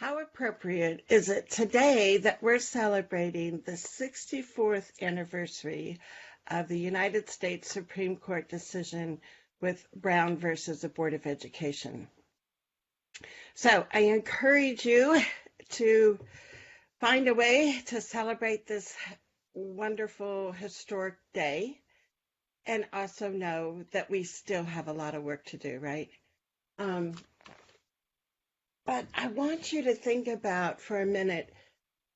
How appropriate is it today that we're celebrating the 64th anniversary of the United States Supreme Court decision with Brown versus the Board of Education? So I encourage you to find a way to celebrate this wonderful historic day and also know that we still have a lot of work to do, right? Um, but I want you to think about for a minute,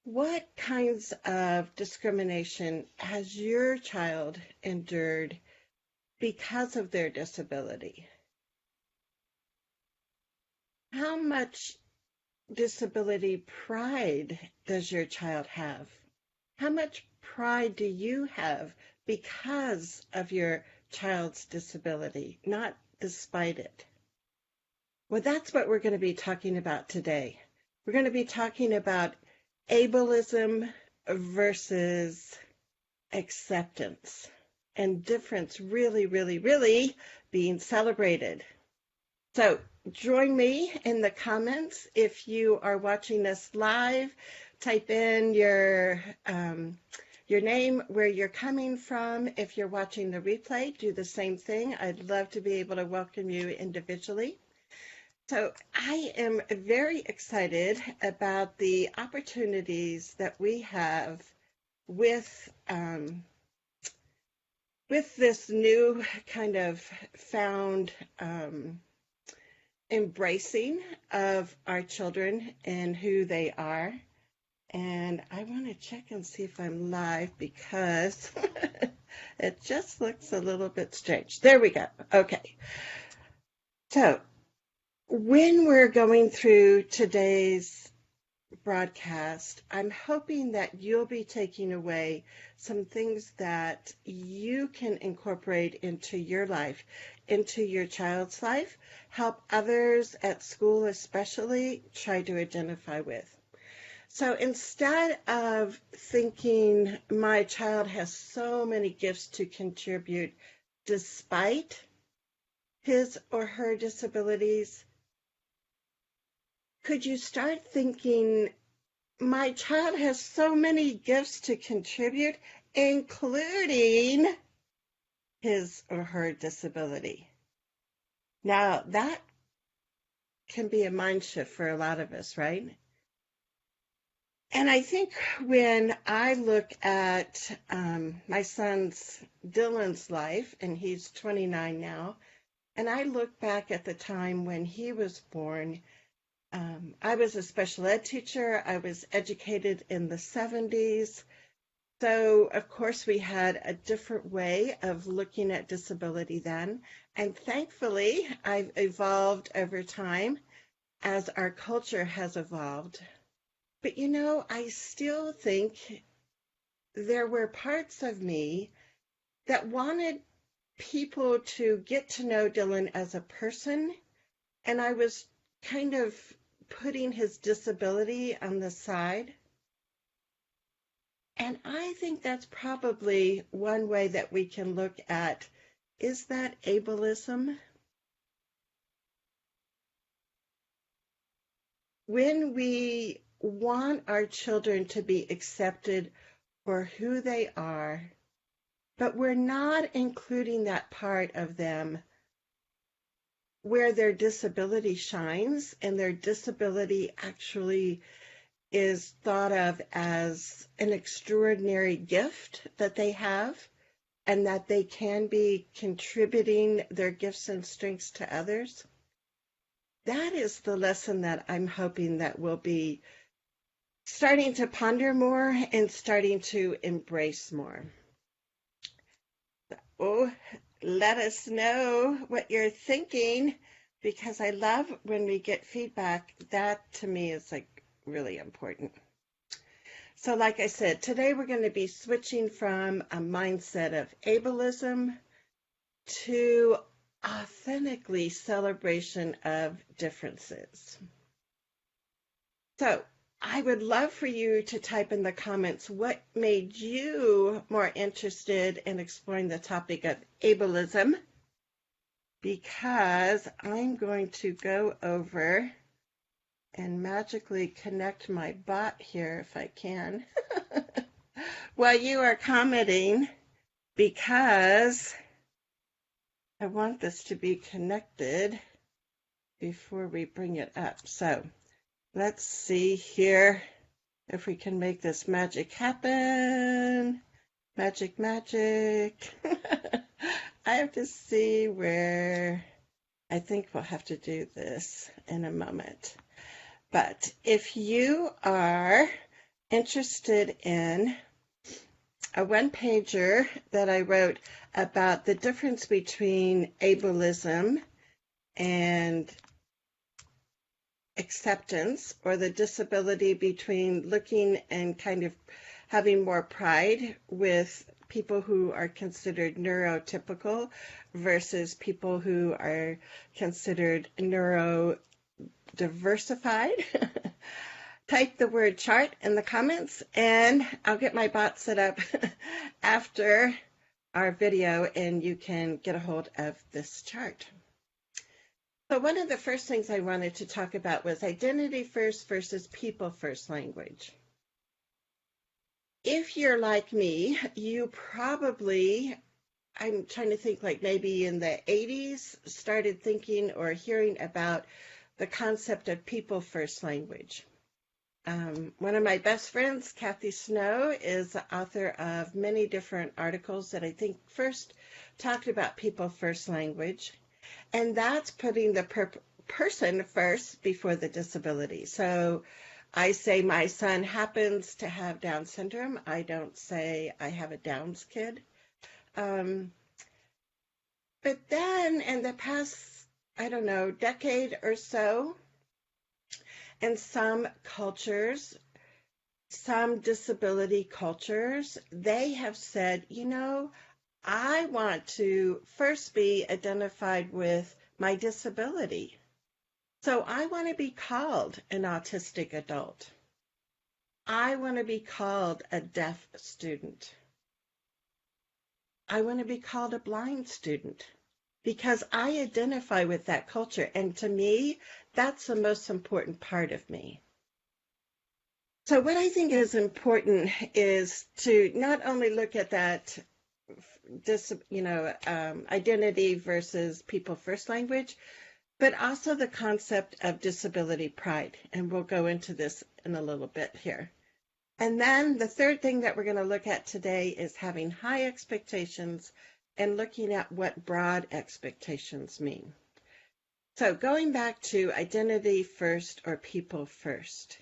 what kinds of discrimination has your child endured because of their disability? How much disability pride does your child have? How much pride do you have because of your child's disability, not despite it? Well, that's what we're going to be talking about today. We're going to be talking about ableism versus acceptance and difference really being celebrated. So join me in the comments. If you are watching us live, type in your name, where you're coming from. If you're watching the replay, do the same thing. I'd love to be able to welcome you individually. So I am very excited about the opportunities that we have with this new kind of found embracing of our children and who they are. And I want to check and see if I'm live because it just looks a little bit strange. There we go. Okay. So when we're going through today's broadcast, I'm hoping that you'll be taking away some things that you can incorporate into your life, into your child's life, help others at school especially try to identify with. So instead of thinking my child has so many gifts to contribute despite his or her disabilities, could you start thinking my child has so many gifts to contribute, including his or her disability? Now, that can be a mind shift for a lot of us, right? And I think when I look at my son's, Dylan's life, and he's 29 now, and I look back at the time when he was born, I was a special ed teacher. I was educated in the 70s. So, of course, we had a different way of looking at disability then. And thankfully, I've evolved over time as our culture has evolved. But I still think there were parts of me that wanted people to get to know Dylan as a person, and I was kind of putting his disability on the side. And I think that's probably one way that we can look at, is that ableism? When we want our children to be accepted for who they are, but we're not including that part of them where their disability shines, and their disability actually is thought of as an extraordinary gift that they have, and that they can be contributing their gifts and strengths to others. That is the lesson that I'm hoping that we'll be starting to ponder more and starting to embrace more. Oh, let us know what you're thinking, because I love when we get feedback. That to me is like really important. So like I said, today we're going to be switching from a mindset of ableism to authentically celebration of differences. So I would love for you to type in the comments what made you more interested in exploring the topic of ableism, because I'm going to go over and magically connect my bot here if I can while you are commenting, because I want this to be connected before we bring it up. So let's see here if we can make this magic happen. Magic, magic. I have to see where. I think we'll have to do this in a moment. But if you are interested in a one-pager that I wrote about the difference between ableism and acceptance, or the disability between looking and kind of having more pride with people who are considered neurotypical versus people who are considered neurodiversified, type the word chart in the comments and I'll get my bot set up after our video and you can get a hold of this chart. So one of the first things I wanted to talk about was identity first versus people first language. If you're like me, you probably, I'm trying to think, like maybe in the 80s, started thinking or hearing about the concept of people first language. One of my best friends, Kathy Snow, is the author of many different articles that I think first talked about people first language. And that's putting the person first before the disability. So I say my son happens to have Down syndrome. I don't say I have a Downs kid. But then in the past, I don't know, decade or so, in some cultures, some disability cultures, they have said, you know, I want to first be identified with my disability. So I want to be called an autistic adult. I want to be called a deaf student. I want to be called a blind student because I identify with that culture. And to me, that's the most important part of me. So what I think is important is to not only look at that identity versus people first language, but also the concept of disability pride. And we'll go into this in a little bit here. And then the third thing that we're going to look at today is having high expectations and looking at what broad expectations mean. So going back to identity first or people first.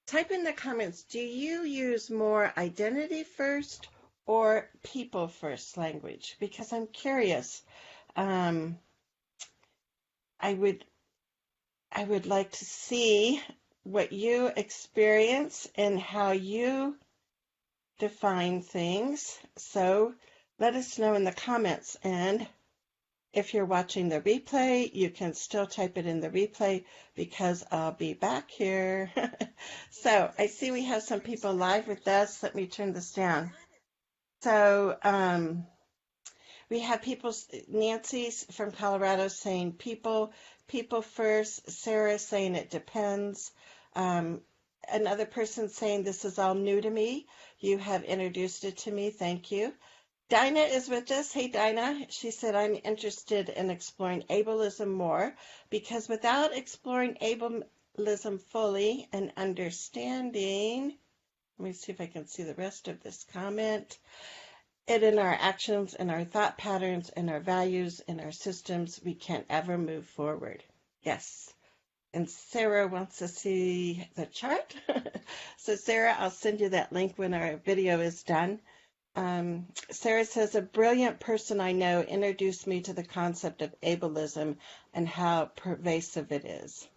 Type in the comments, do you use more identity first or people first language? Because I'm curious. I would like to see what you experience and how you define things. So let us know in the comments. And if you're watching the replay, you can still type it in the replay because I'll be back here. So I see we have some people live with us. Let me turn this down. So we have people, Nancy from Colorado saying people first, Sarah saying it depends. Another person saying this is all new to me. You have introduced it to me. Thank you. Dinah is with us. Hey, Dinah. She said, I'm interested in exploring ableism more because without exploring ableism fully and understanding, let me see if I can see the rest of this comment, it in our actions, in our thought patterns, in our values, in our systems, we can't ever move forward. Yes. And Sarah wants to see the chart. So Sarah, I'll send you that link when our video is done. Sarah says, a brilliant person I know introduced me to the concept of ableism and how pervasive it is.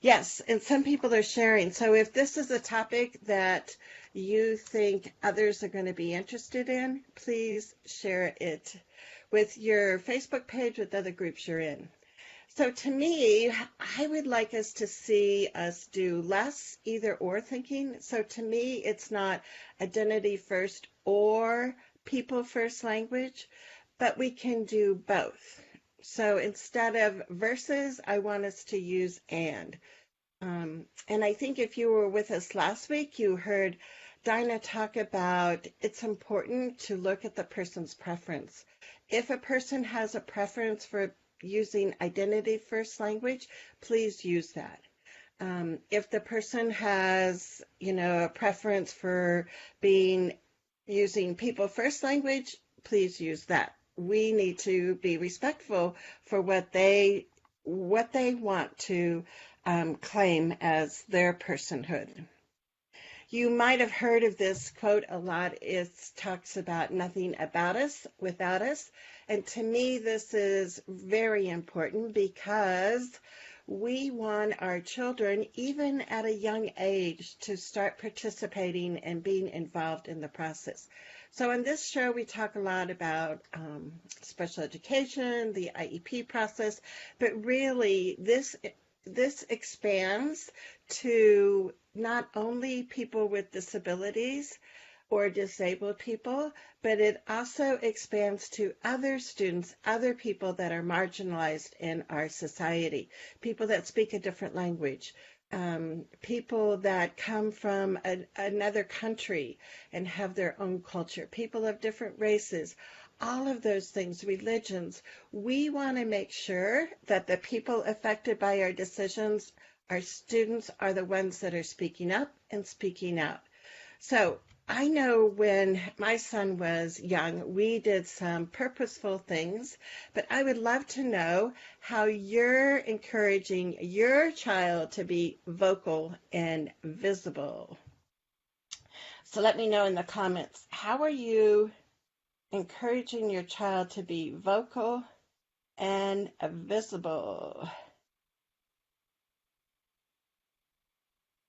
Yes, and some people are sharing. So if this is a topic that you think others are going to be interested in, please share it with your Facebook page, with other groups you're in. So to me, I would like us to see us do less either or thinking. So to me, it's not identity first or people first language, but we can do both. So instead of versus, I want us to use and. And I think if you were with us last week, you heard Dinah talk about it's important to look at the person's preference. If a person has a preference for using identity first language, please use that. If the person has, a preference for being using people first language, please use that. We need to be respectful for what they want to claim as their personhood. You might have heard of this quote a lot. It talks about nothing about us without us. And to me, this is very important because we want our children, even at a young age, to start participating and being involved in the process. So in this show, we talk a lot about special education, the IEP process, but really this expands to not only people with disabilities or disabled people, but it also expands to other students, other people that are marginalized in our society, people that speak a different language, people that come from another country and have their own culture, people of different races, all of those things, religions. We want to make sure that the people affected by our decisions, our students, are the ones that are speaking up and speaking out. So I know when my son was young, we did some purposeful things, but I would love to know how you're encouraging your child to be vocal and visible. So let me know in the comments, how are you encouraging your child to be vocal and visible?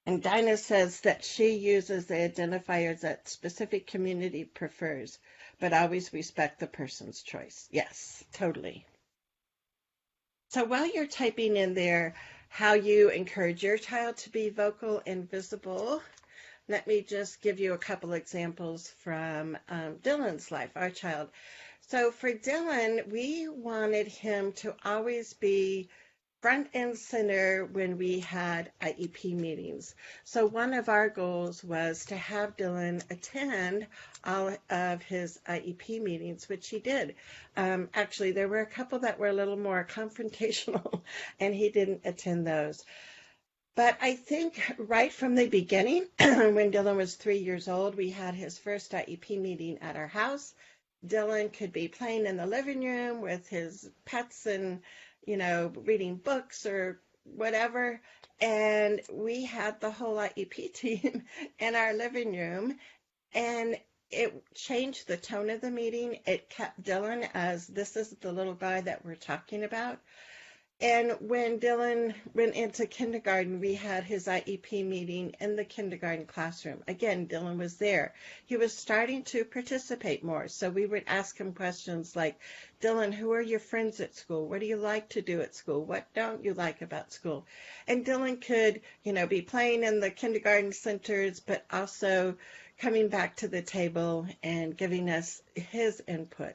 And Dinah says that she uses the identifiers that specific community prefers, but always respect the person's choice. Yes, totally. So while you're typing in there how you encourage your child to be vocal and visible, let me just give you a couple examples from Dylan's life, our child. So for Dylan, we wanted him to always be front and center when we had IEP meetings. So one of our goals was to have Dylan attend all of his IEP meetings, which he did. Actually, there were a couple that were a little more confrontational, and he didn't attend those. But I think right from the beginning, when Dylan was 3 years old, we had his first IEP meeting at our house. Dylan could be playing in the living room with his pets and, reading books or whatever. And we had the whole IEP team in our living room. And it changed the tone of the meeting. It kept Dylan as this is the little guy that we're talking about. And when Dylan went into kindergarten, we had his IEP meeting in the kindergarten classroom. Again, Dylan was there. He was starting to participate more. So we would ask him questions like, Dylan, who are your friends at school? What do you like to do at school? What don't you like about school? And Dylan could, be playing in the kindergarten centers, but also coming back to the table and giving us his input.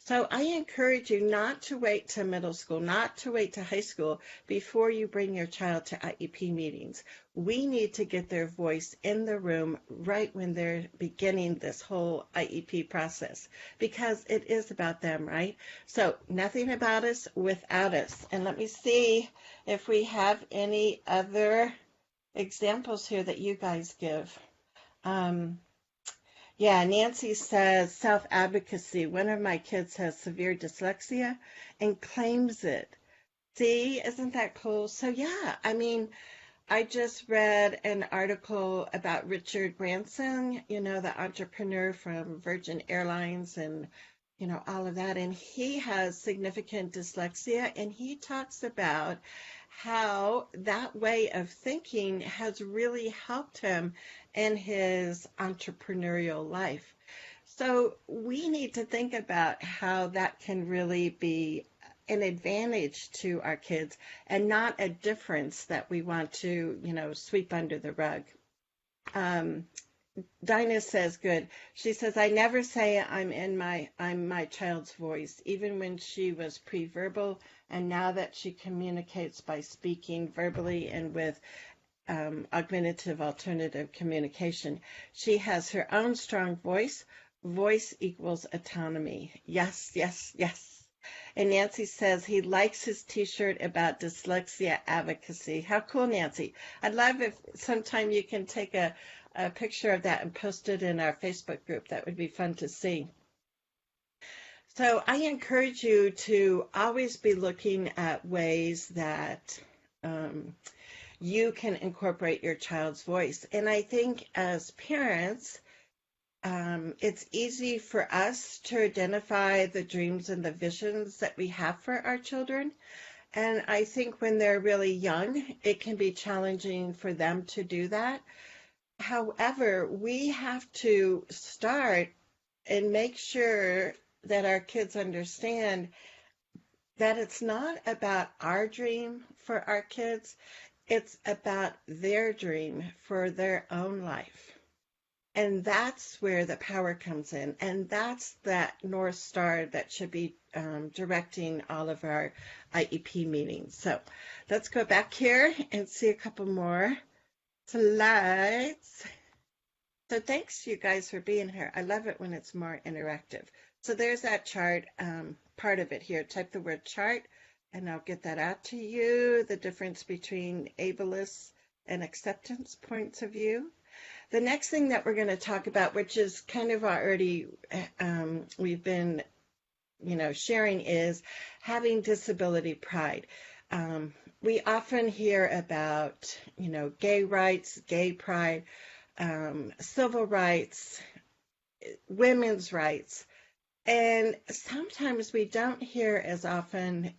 So I encourage you not to wait to middle school, not to wait to high school before you bring your child to IEP meetings. We need to get their voice in the room right when they're beginning this whole IEP process because it is about them, right? So nothing about us without us. And let me see if we have any other examples here that you guys give. Yeah, Nancy says self-advocacy. One of my kids has severe dyslexia and claims it. See, isn't that cool? So yeah, I just read an article about Richard Branson, the entrepreneur from Virgin Airlines and, all of that. And he has significant dyslexia and he talks about how that way of thinking has really helped him in his entrepreneurial life. So we need to think about how that can really be an advantage to our kids and not a difference that we want to, sweep under the rug. Dinah says good. She says, I never say I'm my child's voice, even when she was pre-verbal, and now that she communicates by speaking verbally and with augmentative alternative communication. She has her own strong voice. Voice equals autonomy. Yes, yes, yes. And Nancy says he likes his t-shirt about dyslexia advocacy. How cool, Nancy. I'd love if sometime you can take a picture of that and post it in our Facebook group. That would be fun to see. So I encourage you to always be looking at ways that you can incorporate your child's voice. And I think as parents, it's easy for us to identify the dreams and the visions that we have for our children. And I think when they're really young, it can be challenging for them to do that. However, we have to start and make sure that our kids understand that it's not about our dream for our kids, it's about their dream for their own life. And that's where the power comes in. And that's that North Star that should be directing all of our IEP meetings. So let's go back here and see a couple more slides. So thanks you guys for being here. I love it when it's more interactive. So there's that chart, part of it here. Type the word chart and I'll get that out to you. The difference between ableist and acceptance points of view. The next thing that we're going to talk about, which is kind of already we've been, sharing, is having disability pride. We often hear about, gay rights, gay pride, civil rights, women's rights, and sometimes we don't hear as often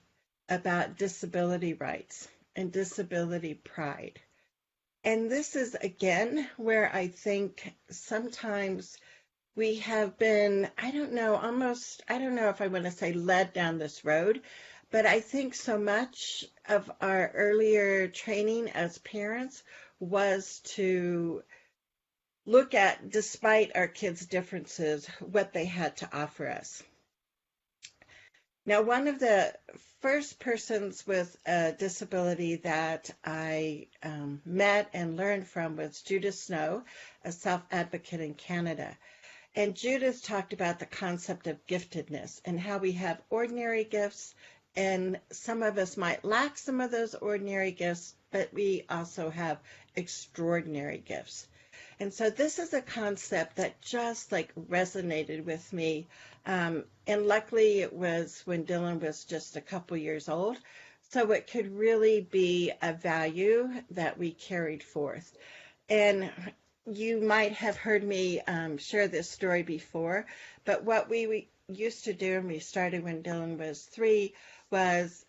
about disability rights and disability pride. And this is, again, where I think sometimes we have been, I don't know if I want to say led down this road, but I think so much of our earlier training as parents was to look at, despite our kids' differences, what they had to offer us. Now, one of the first persons with a disability that I met and learned from was Judith Snow, a self-advocate in Canada. And Judith talked about the concept of giftedness and how we have ordinary gifts, and some of us might lack some of those ordinary gifts, but we also have extraordinary gifts. And so this is a concept that just resonated with me. And luckily it was when Dylan was just a couple years old. So it could really be a value that we carried forth. And you might have heard me share this story before, but what we used to do, and we started when Dylan was 3, was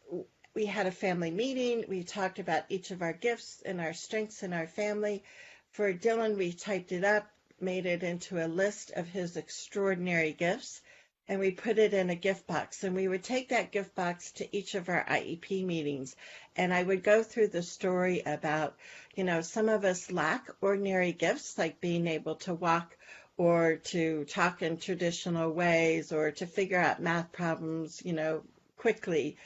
we had a family meeting. We talked about each of our gifts and our strengths in our family. For Dylan, we typed it up, made it into a list of his extraordinary gifts, and we put it in a gift box. And we would take that gift box to each of our IEP meetings. And I would go through the story about, some of us lack ordinary gifts, like being able to walk or to talk in traditional ways or to figure out math problems, quickly.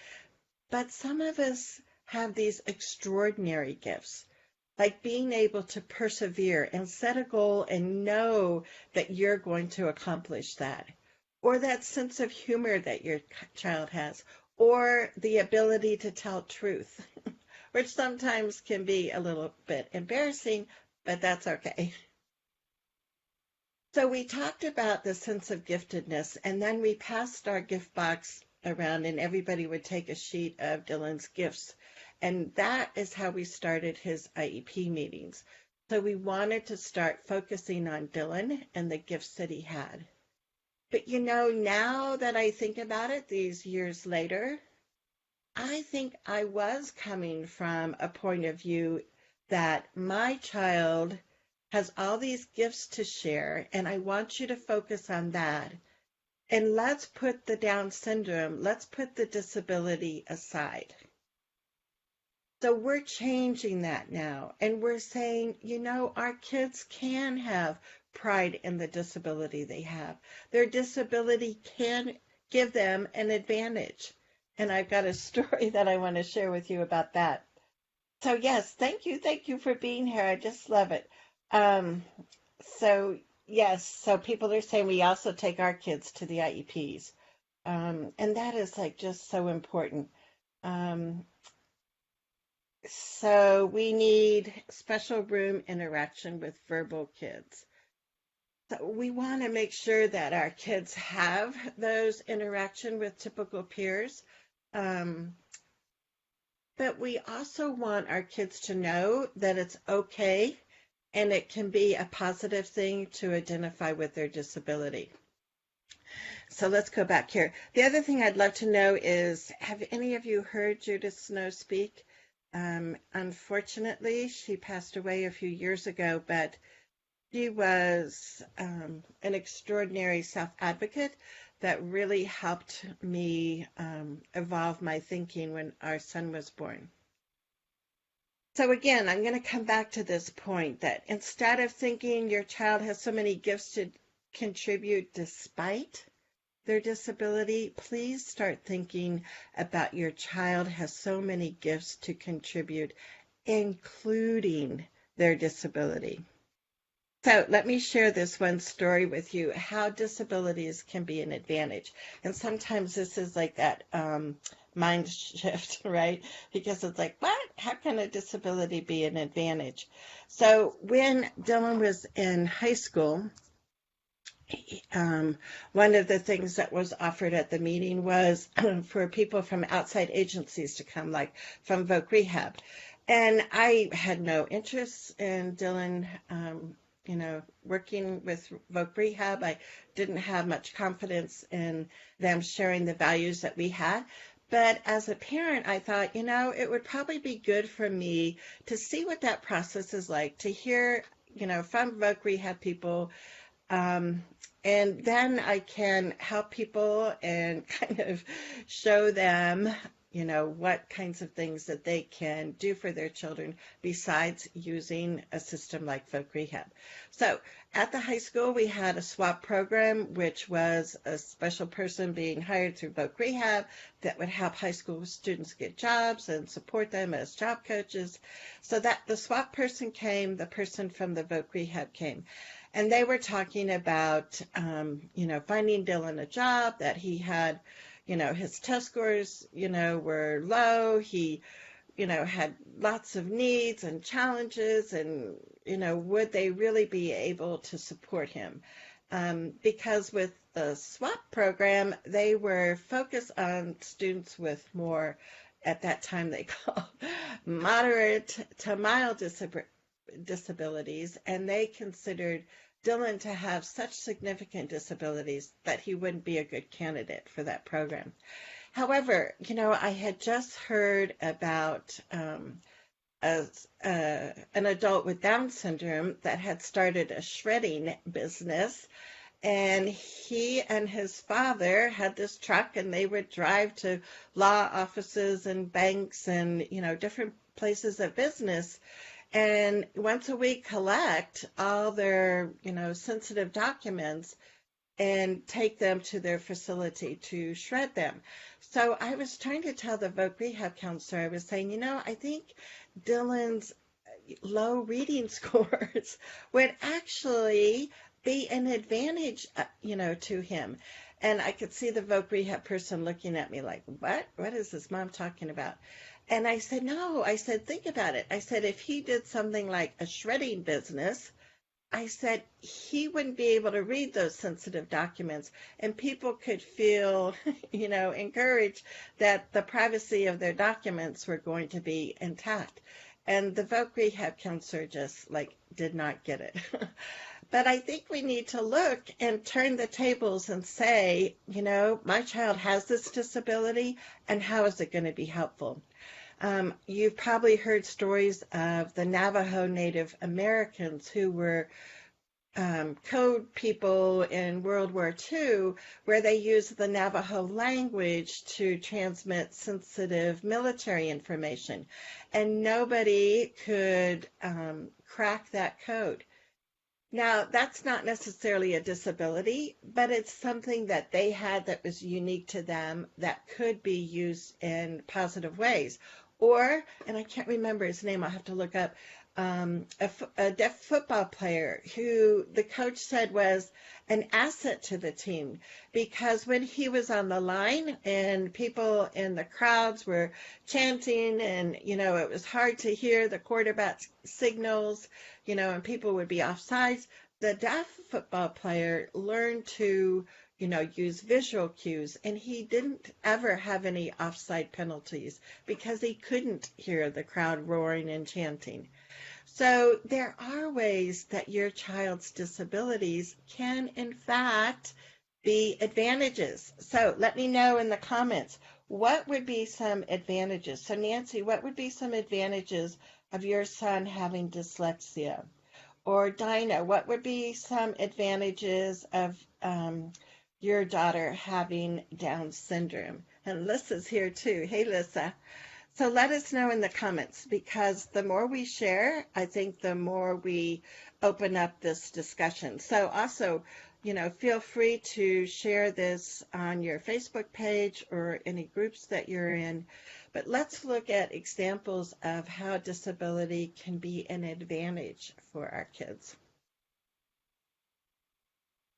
But some of us have these extraordinary gifts, like being able to persevere and set a goal and know that you're going to accomplish that, or that sense of humor that your child has, or the ability to tell truth, which sometimes can be a little bit embarrassing, but that's okay. So we talked about the sense of giftedness, and then we passed our gift box around, and everybody would take a sheet of Dylan's gifts. And that is how we started his IEP meetings. So we wanted to start focusing on Dylan and the gifts that he had. But now that I think about it, these years later, I think I was coming from a point of view that my child has all these gifts to share, and I want you to focus on that. And let's put the Down syndrome, let's put the disability aside. So we're changing that now, and we're saying, our kids can have pride in the disability they have. Their disability can give them an advantage. And I've got a story that I want to share with you about that. So yes, thank you for being here. I just love it. Um, so yes, so people are saying we also take our kids to the IEPs, and that is like just so important. Um, so we need special room interaction with verbal kids. So we want to make sure that our kids have those interaction with typical peers. Um, but we also want our kids to know that it's okay and it can be a positive thing to identify with their disability. So let's go back here. The other thing I'd love to know is, have any of you heard Judith Snow speak? Unfortunately, she passed away a few years ago, but she was an extraordinary self-advocate that really helped me evolve my thinking when our son was born. So again, I'm going to come back to this point that instead of thinking your child has so many gifts to contribute despite their disability, please start thinking about your child has so many gifts to contribute, including their disability. So let me share this one story with you, how disabilities can be an advantage. And sometimes this is like that mind shift, right? Because it's like, what? How can a disability be an advantage? So when Dylan was in high school, one of the things that was offered at the meeting was for people from outside agencies to come, like from Voc Rehab. And I had no interest in Dylan, working with Voc Rehab. I didn't have much confidence in them sharing the values that we had. But as a parent, I thought, it would probably be good for me to see what that process is like, to hear, from Voc Rehab people. And then I can help people and kind of show them, what kinds of things that they can do for their children besides using a system like Voc Rehab. So at the high school, we had a SWAP program, which was a special person being hired through Voc Rehab that would help high school students get jobs and support them as job coaches. So that the SWAP person came, the person from the Voc Rehab came. And they were talking about, finding Dylan a job, that he had, his test scores, were low. He, had lots of needs and challenges, and, would they really be able to support him? Because with the SWAP program, they were focused on students with more, at that time they called moderate to mild disabilities, and they considered Dylan to have such significant disabilities that he wouldn't be a good candidate for that program. However, I had just heard about an adult with Down syndrome that had started a shredding business, and he and his father had this truck, and they would drive to law offices and banks and, different places of business, and once a week collect all their, sensitive documents and take them to their facility to shred them. So I was trying to tell the Voc Rehab counselor, I was saying, I think Dylan's low reading scores would actually be an advantage, to him. And I could see the Voc Rehab person looking at me like, what? What is this mom talking about? And I said, no, I said, think about it. I said, if he did something like a shredding business, I said, he wouldn't be able to read those sensitive documents, and people could feel, encouraged that the privacy of their documents were going to be intact. And the Voc Rehab counselor just did not get it. But I think we need to look and turn the tables and say, my child has this disability, and how is it going to be helpful? You've probably heard stories of the Navajo Native Americans who were code people in World War II, where they used the Navajo language to transmit sensitive military information, and nobody could crack that code. Now, that's not necessarily a disability, but it's something that they had that was unique to them that could be used in positive ways. Or, and I can't remember his name, I'll have to look up, a deaf football player who the coach said was an asset to the team because when he was on the line and people in the crowds were chanting and, it was hard to hear the quarterback signals, and people would be offsides, the deaf football player learned to, use visual cues, and he didn't ever have any offside penalties because he couldn't hear the crowd roaring and chanting. So there are ways that your child's disabilities can, in fact, be advantages. So let me know in the comments, what would be some advantages? So Nancy, what would be some advantages of your son having dyslexia? Or Dinah, what would be some advantages of your daughter having Down syndrome? And Lissa's here too. Hey, Lissa. So let us know in the comments because the more we share, I think the more we open up this discussion. So also, feel free to share this on your Facebook page or any groups that you're in. But let's look at examples of how disability can be an advantage for our kids.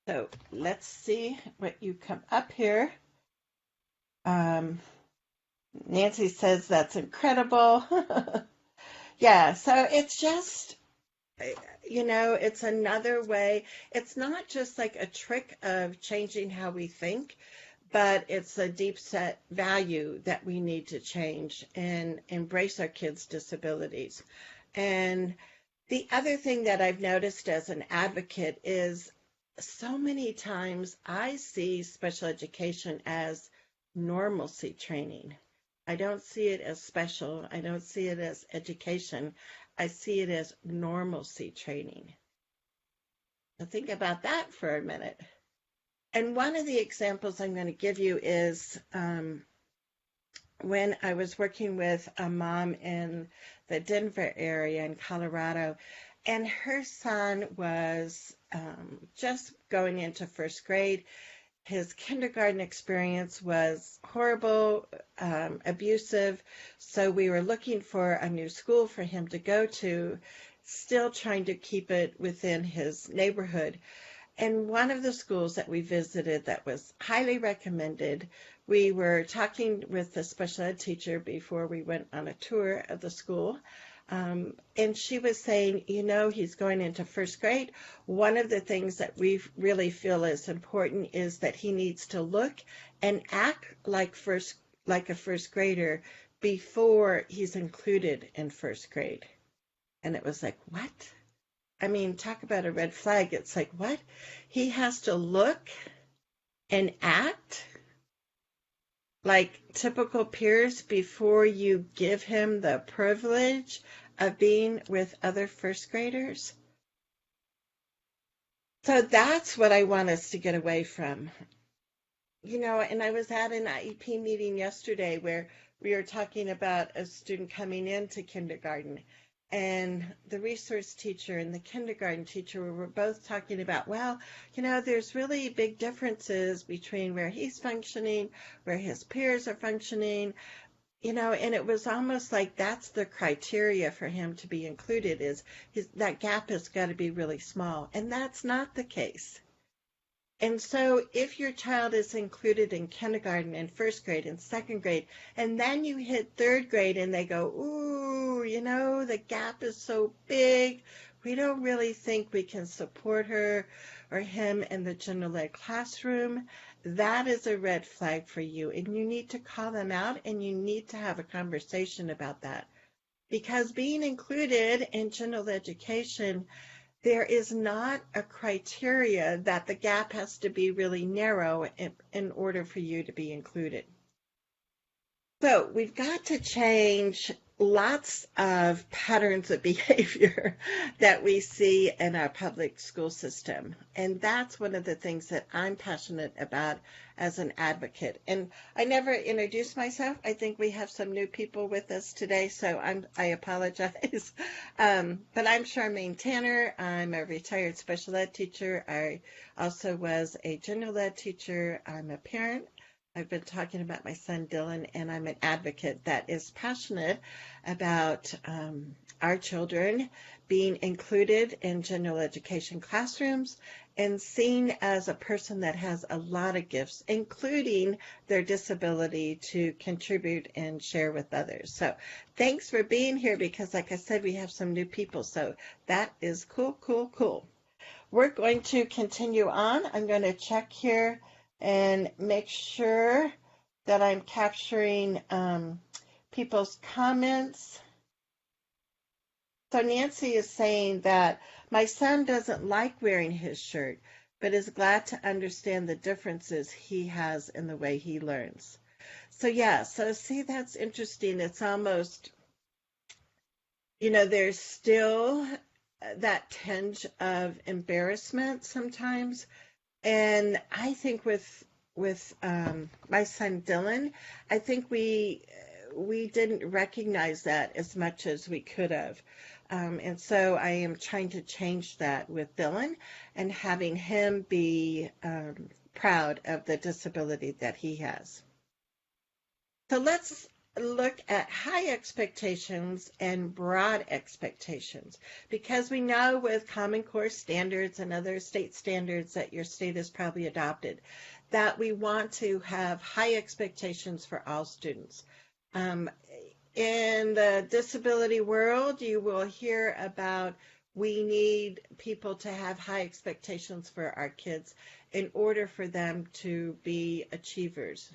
So let's see what you come up here. Nancy says that's incredible. Yeah, so it's just, it's another way. It's not just like a trick of changing how we think, but it's a deep set value that we need to change and embrace our kids' disabilities. And the other thing that I've noticed as an advocate is so many times I see special education as normalcy training. I don't see it as special. I don't see it as education. I see it as normalcy training. So think about that for a minute. And one of the examples I'm going to give you is when I was working with a mom in the Denver area in Colorado, and her son was just going into first grade. His kindergarten experience was horrible, abusive, so we were looking for a new school for him to go to, still trying to keep it within his neighborhood. And one of the schools that we visited that was highly recommended, we were talking with the special ed teacher before we went on a tour of the school. And she was saying, he's going into first grade. One of the things that we really feel is important is that he needs to look and act like a first grader before he's included in first grade. And it was like, what? I mean, talk about a red flag. It's like, what? He has to look and act like typical peers before you give him the privilege of being with other first graders. So that's what I want us to get away from. And I was at an IEP meeting yesterday where we were talking about a student coming into kindergarten, and the resource teacher and the kindergarten teacher were both talking about, well, there's really big differences between where he's functioning, where his peers are functioning, and it was almost like that's the criteria for him to be included is that gap has got to be really small, and that's not the case. And so if your child is included in kindergarten and first grade and second grade, and then you hit third grade and they go, ooh, the gap is so big, we don't really think we can support her or him in the general ed classroom, that is a red flag for you. And you need to call them out and you need to have a conversation about that. Because being included in general education, there is not a criteria that the gap has to be really narrow in order for you to be included. So we've got to change lots of patterns of behavior that we see in our public school system. And that's one of the things that I'm passionate about as an advocate. And I never introduced myself. I think we have some new people with us today, so I apologize. But I'm Charmaine Tanner. I'm a retired special ed teacher. I also was a general ed teacher. I'm a parent. I've been talking about my son Dylan, and I'm an advocate that is passionate about our children being included in general education classrooms and seen as a person that has a lot of gifts, including their disability, to contribute and share with others. So thanks for being here, because like I said, we have some new people. So that is cool, cool, cool. We're going to continue on. I'm going to check here and make sure that I'm capturing people's comments. So Nancy is saying that my son doesn't like wearing his shirt, but is glad to understand the differences he has in the way he learns. So yeah, so see, that's interesting. It's almost, there's still that tinge of embarrassment sometimes. And I think with my son Dylan, I think we didn't recognize that as much as we could have. And so I am trying to change that with Dylan and having him be proud of the disability that he has. So let's look at high expectations and broad expectations, because we know with Common Core standards and other state standards that your state has probably adopted, that we want to have high expectations for all students. In the disability world, you will hear about we need people to have high expectations for our kids in order for them to be achievers.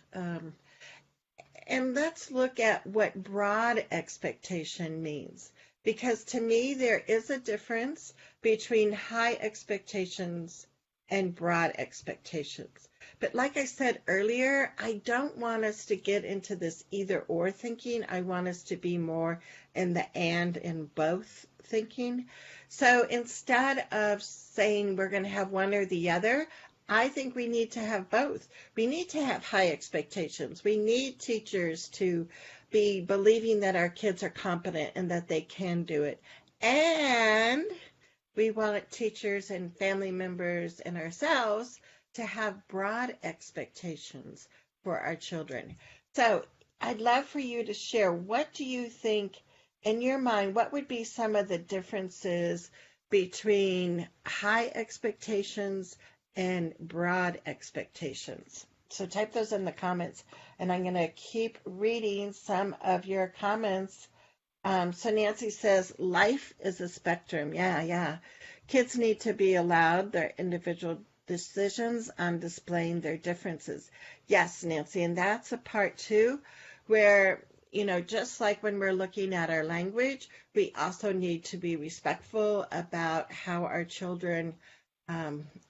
And let's look at what broad expectation means, because to me there is a difference between high expectations and broad expectations. But like I said earlier, I don't want us to get into this either or thinking. I want us to be more in the and both thinking. So instead of saying we're going to have one or the other, I think we need to have both. We need to have high expectations. We need teachers to be believing that our kids are competent and that they can do it. And we want teachers and family members and ourselves to have broad expectations for our children. So I'd love for you to share, what do you think in your mind, what would be some of the differences between high expectations and broad expectations? So type those in the comments, and I'm going to keep reading some of your comments. So Nancy says, life is a spectrum. Yeah. Kids need to be allowed their individual decisions on displaying their differences. Yes, Nancy, and that's a part too, where, just like when we're looking at our language, we also need to be respectful about how our children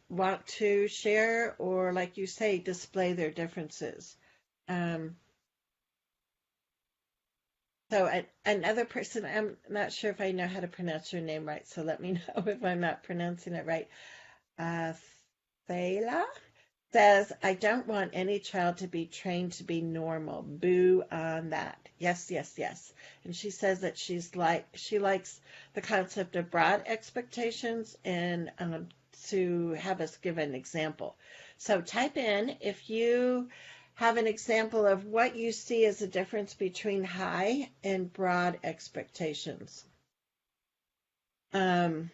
want to share, or like you say, display their differences. So another person, I'm not sure if I know how to pronounce your name right, so let me know if I'm not pronouncing it right. Thela says, I don't want any child to be trained to be normal. Boo on that. Yes. And she says that she likes the concept of broad expectations, and to have us give an example. So type in if you have an example of what you see as a difference between high and broad expectations. So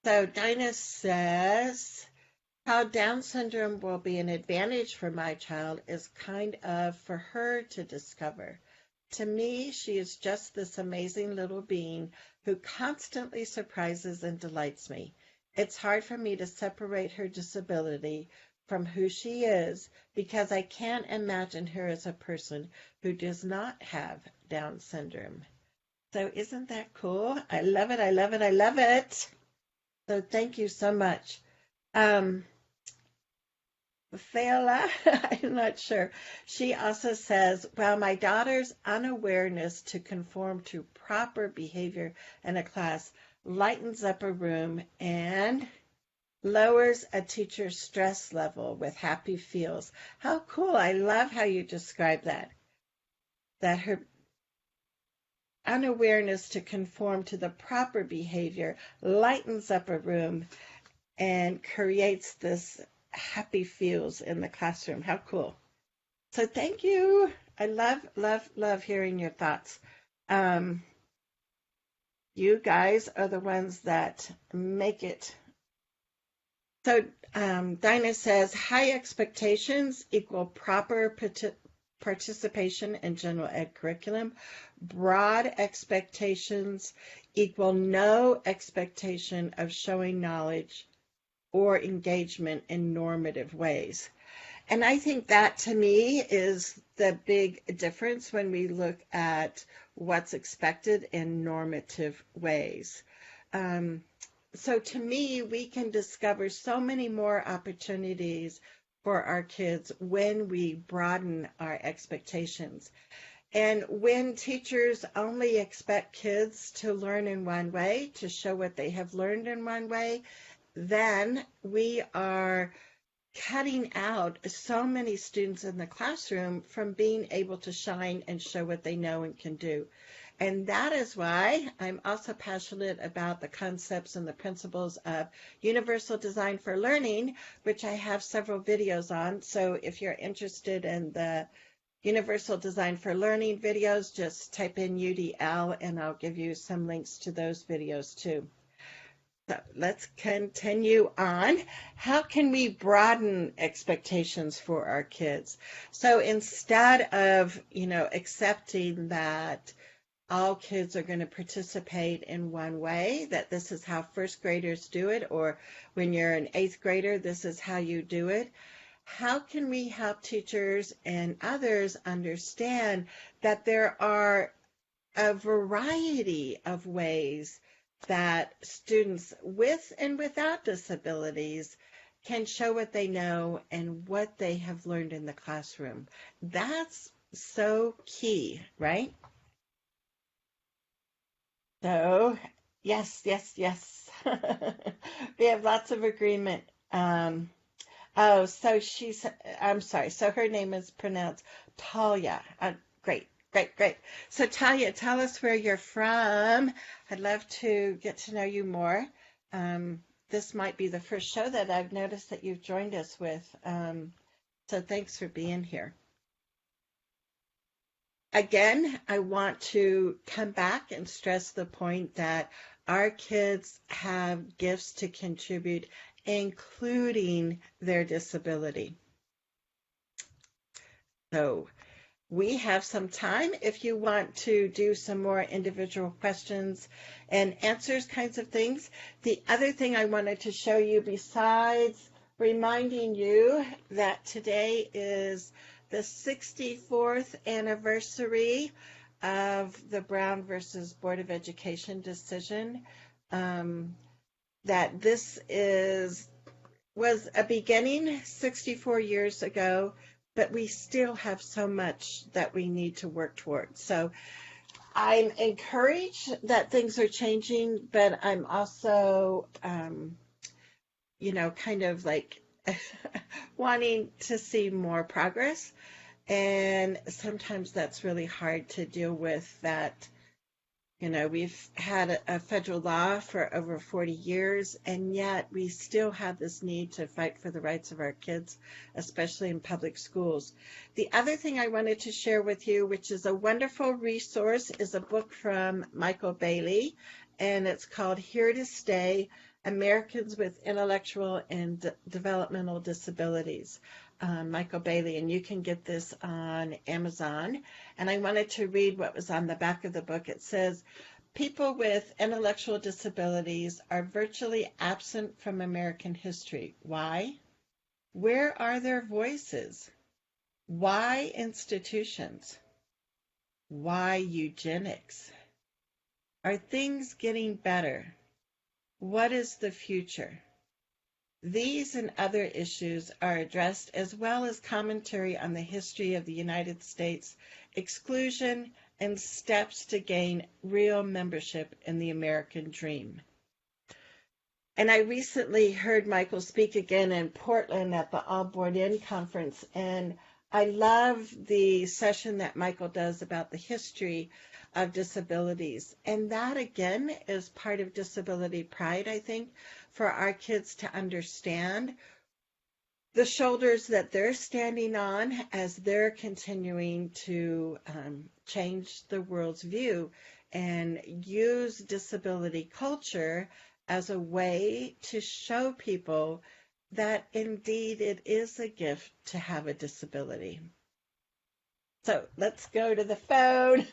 Dinah says, how Down syndrome will be an advantage for my child is kind of for her to discover. To me, she is just this amazing little being who constantly surprises and delights me. It's hard for me to separate her disability from who she is, because I can't imagine her as a person who does not have Down syndrome. So isn't that cool? I love it. So thank you so much. Fela, I'm not sure. She also says, while my daughter's unawareness to conform to proper behavior in a class lightens up a room and lowers a teacher's stress level with happy feels. How cool. I love how you describe that. That her unawareness to conform to the proper behavior lightens up a room and creates this happy feels in the classroom. How cool. So thank you. I love, love, love hearing your thoughts. Um, you guys are the ones that make it. So Dinah says high expectations equal proper participation in general ed curriculum. Broad expectations equal no expectation of showing knowledge or engagement in normative ways. And I think that to me is the big difference when we look at what's expected in normative ways. Um, so to me, we can discover so many more opportunities for our kids when we broaden our expectations. And when teachers only expect kids to learn in one way, to show what they have learned in one way, then we are cutting out so many students in the classroom from being able to shine and show what they know and can do. And that is why I'm also passionate about the concepts and the principles of universal design for learning, which I have several videos on. So if you're interested in the universal design for learning videos, just type in UDL and I'll give you some links to those videos too. So let's continue on. How can we broaden expectations for our kids? So instead of, accepting that all kids are going to participate in one way, that this is how first graders do it, or when you're an eighth grader, this is how you do it. How can we help teachers and others understand that there are a variety of ways that students with and without disabilities can show what they know and what they have learned in the classroom? That's so key, right? So, yes, yes, yes. We have lots of agreement. Um, oh, so I'm sorry. So her name is pronounced Talia. Great, great, great. So Talia, tell us where you're from. I'd love to get to know you more. This might be the first show that I've noticed that you've joined us with. So thanks for being here. Again, I want to come back and stress the point that our kids have gifts to contribute, including their disability. So we have some time if you want to do some more individual questions and answers kinds of things. The other thing I wanted to show you, besides reminding you that today is the 64th anniversary of the Brown versus Board of Education decision, that this was a beginning 64 years ago, but we still have so much that we need to work towards. So I'm encouraged that things are changing, but I'm also, kind of like wanting to see more progress. And sometimes that's really hard to deal with that. We've had a federal law for over 40 years, and yet we still have this need to fight for the rights of our kids, especially in public schools. The other thing I wanted to share with you, which is a wonderful resource, is a book from Michael Bailey, and it's called Here to Stay: Americans with Intellectual and Developmental Disabilities. Michael Bailey, and you can get this on Amazon. And I wanted to read what was on the back of the book. It says, people with intellectual disabilities are virtually absent from American history. Why? Where are their voices? Why institutions? Why eugenics? Are things getting better? What is the future? These and other issues are addressed, as well as commentary on the history of the United States exclusion and steps to gain real membership in the American dream. And I recently heard Michael speak again in Portland at the All Born In conference, and I love the session that Michael does about the history of disabilities. And that, again, is part of disability pride, I think, for our kids to understand the shoulders that they're standing on as they're continuing to change the world's view and use disability culture as a way to show people that indeed it is a gift to have a disability. So let's go to the phone,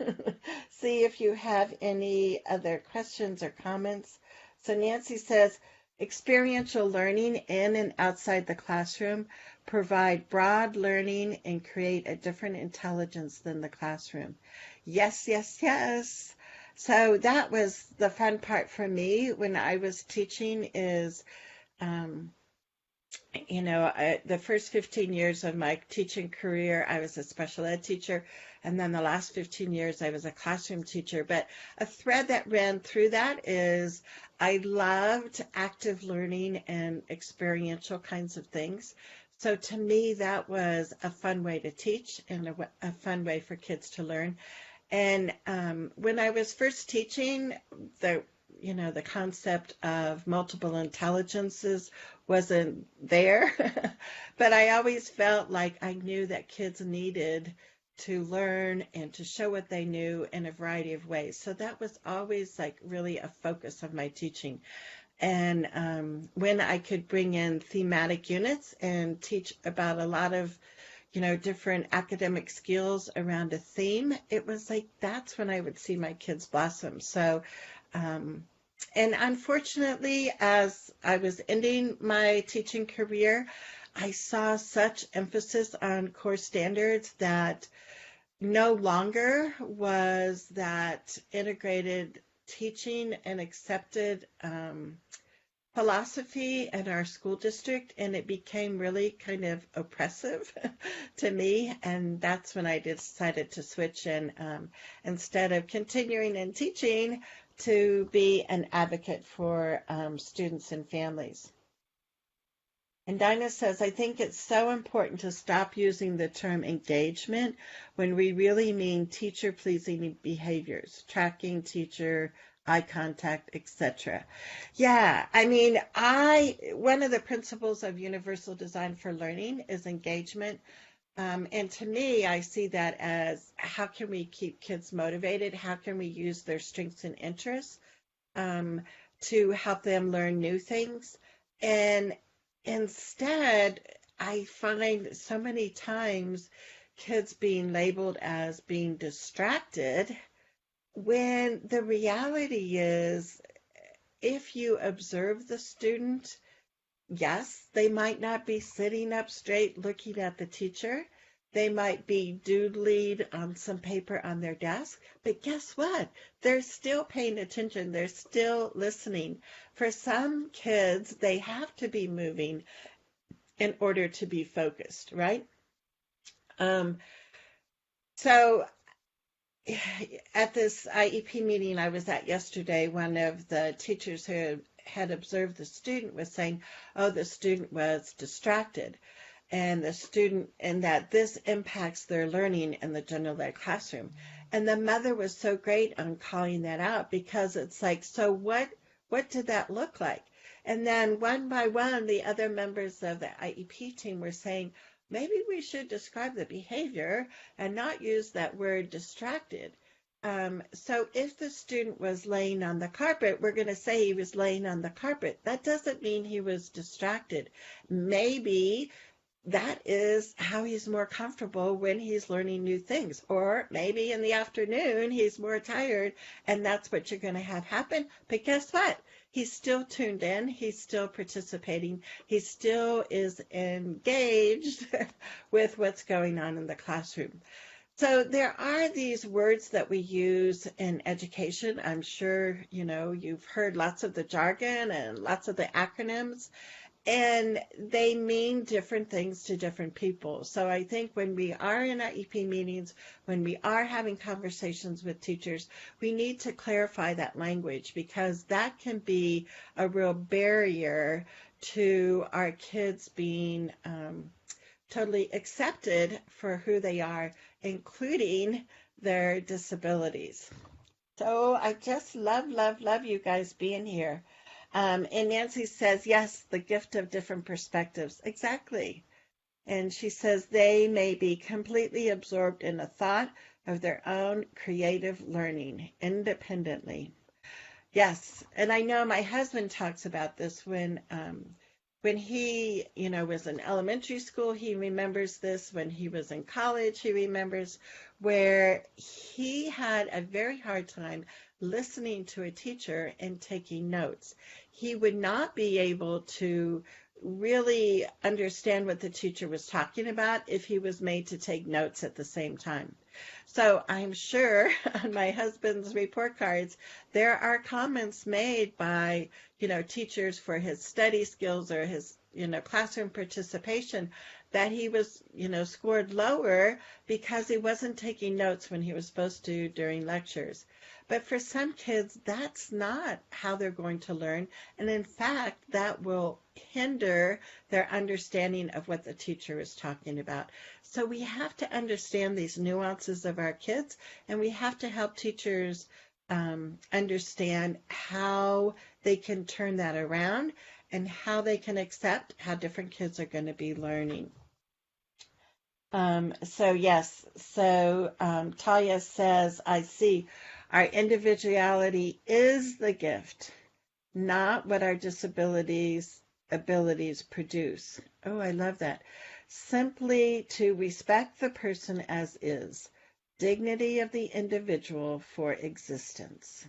see if you have any other questions or comments. So Nancy says, experiential learning in and outside the classroom provide broad learning and create a different intelligence than the classroom. Yes, yes, yes. So that was the fun part for me when I was teaching is, um, the first 15 years of my teaching career, I was a special ed teacher, and then the last 15 years, I was a classroom teacher. But a thread that ran through that is I loved active learning and experiential kinds of things. So to me, that was a fun way to teach and a fun way for kids to learn. And when I was first teaching, the concept of multiple intelligences wasn't there, but I always felt like I knew that kids needed to learn and to show what they knew in a variety of ways. So that was always like really a focus of my teaching. And when I could bring in thematic units and teach about a lot of different academic skills around a theme, it was like that's when I would see my kids blossom. So, and unfortunately, as I was ending my teaching career, I saw such emphasis on core standards that no longer was that integrated teaching and accepted philosophy in our school district, and it became really kind of oppressive to me. And that's when I decided to switch and instead of continuing in teaching, to be an advocate for students and families. And Dinah says, I think it's so important to stop using the term engagement when we really mean teacher-pleasing behaviors, tracking teacher, eye contact, etc. Yeah, I mean, one of the principles of universal design for learning is engagement. And to me, I see that as how can we keep kids motivated? How can we use their strengths and interests to help them learn new things? And instead, I find so many times kids being labeled as being distracted when the reality is if you observe the student, yes, they might not be sitting up straight looking at the teacher. They might be doodling on some paper on their desk, but guess what? They're still paying attention. They're still listening. For some kids, they have to be moving in order to be focused, right? So at this IEP meeting I was at yesterday, one of the teachers who had observed the student was saying, oh, the student was distracted and that this impacts their learning in the general ed classroom. And the mother was so great on calling that out because it's like, so what did that look like? And then one by one, the other members of the IEP team were saying, maybe we should describe the behavior and not use that word distracted. So if the student was laying on the carpet, we're going to say he was laying on the carpet. That doesn't mean he was distracted. Maybe that is how he's more comfortable when he's learning new things. Or maybe in the afternoon, he's more tired, and that's what you're going to have happen. But guess what? He's still tuned in. He's still participating. He still is engaged with what's going on in the classroom. So there are these words that we use in education. I'm sure, you've heard lots of the jargon and lots of the acronyms. and they mean different things to different people. So I think when we are in IEP meetings, when we are having conversations with teachers, we need to clarify that language, because that can be a real barrier to our kids being totally accepted for who they are, including their disabilities. So I just love, love, love you guys being here. And Nancy says, yes, the gift of different perspectives. Exactly. And she says they may be completely absorbed in a thought of their own creative learning independently. Yes, and I know my husband talks about this when he, was in elementary school. He remembers this. When he was in college, he remembers where he had a very hard time listening to a teacher and taking notes. He would not be able to really understand what the teacher was talking about if he was made to take notes at the same time. So I'm sure on my husband's report cards, there are comments made by, teachers for his study skills or his, classroom participation, that he was, scored lower because he wasn't taking notes when he was supposed to during lectures. But for some kids, that's not how they're going to learn. And in fact, that will hinder their understanding of what the teacher is talking about. So we have to understand these nuances of our kids, and we have to help teachers understand how they can turn that around and how they can accept how different kids are going to be learning. Talia says, I see. Our individuality is the gift, not what our abilities produce. Oh, I love that. Simply to respect the person as is, dignity of the individual for existence.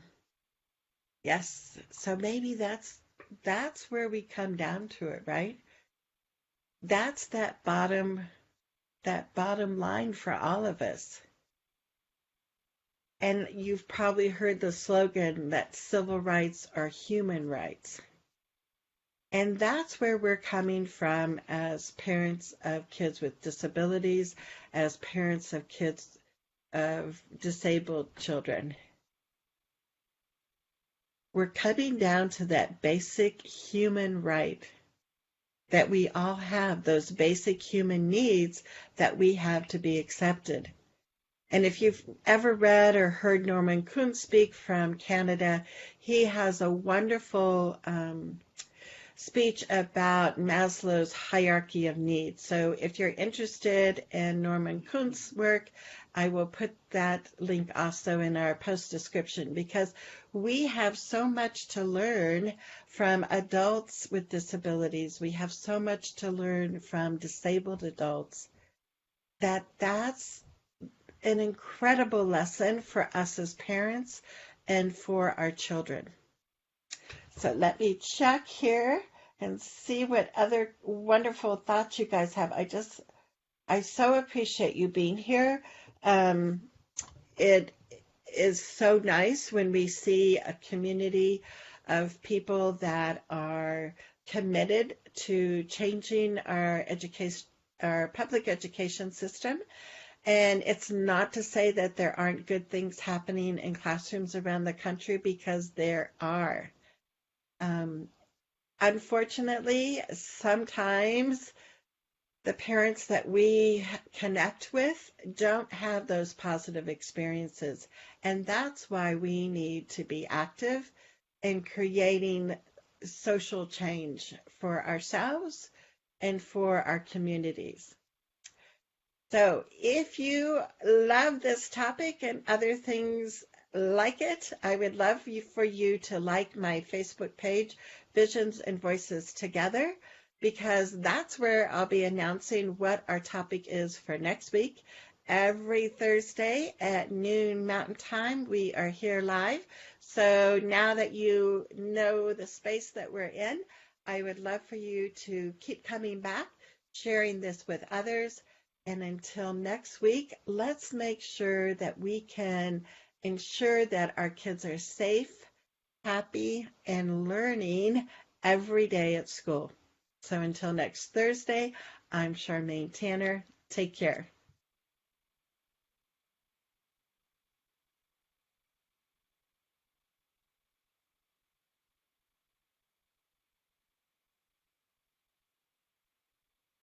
Yes, so maybe that's where we come down to it, right? That's that bottom line for all of us. And you've probably heard the slogan that civil rights are human rights. And that's where we're coming from as parents of kids with disabilities, as parents of kids of disabled children. We're coming down to that basic human right that we all have, those basic human needs that we have to be accepted. And if you've ever read or heard Norman Kuntz speak from Canada, he has a wonderful speech about Maslow's hierarchy of needs. So if you're interested in Norman Kuntz's work, I will put that link also in our post description, because we have so much to learn from adults with disabilities. We have so much to learn from disabled adults that's an incredible lesson for us as parents and for our children. So let me check here and see what other wonderful thoughts you guys have. I so appreciate you being here. It is so nice when we see a community of people that are committed to changing our public education system. And it's not to say that there aren't good things happening in classrooms around the country, because there are. Unfortunately, sometimes the parents that we connect with don't have those positive experiences. And that's why we need to be active in creating social change for ourselves and for our communities. So if you love this topic and other things like it, I would love for you to like my Facebook page, Visions and Voices Together, because that's where I'll be announcing what our topic is for next week. Every Thursday at noon Mountain Time, we are here live. So now that you know the space that we're in, I would love for you to keep coming back, sharing this with others. And until next week, let's make sure that we can ensure that our kids are safe, happy, and learning every day at school. So until next Thursday, I'm Charmaine Tanner. Take care.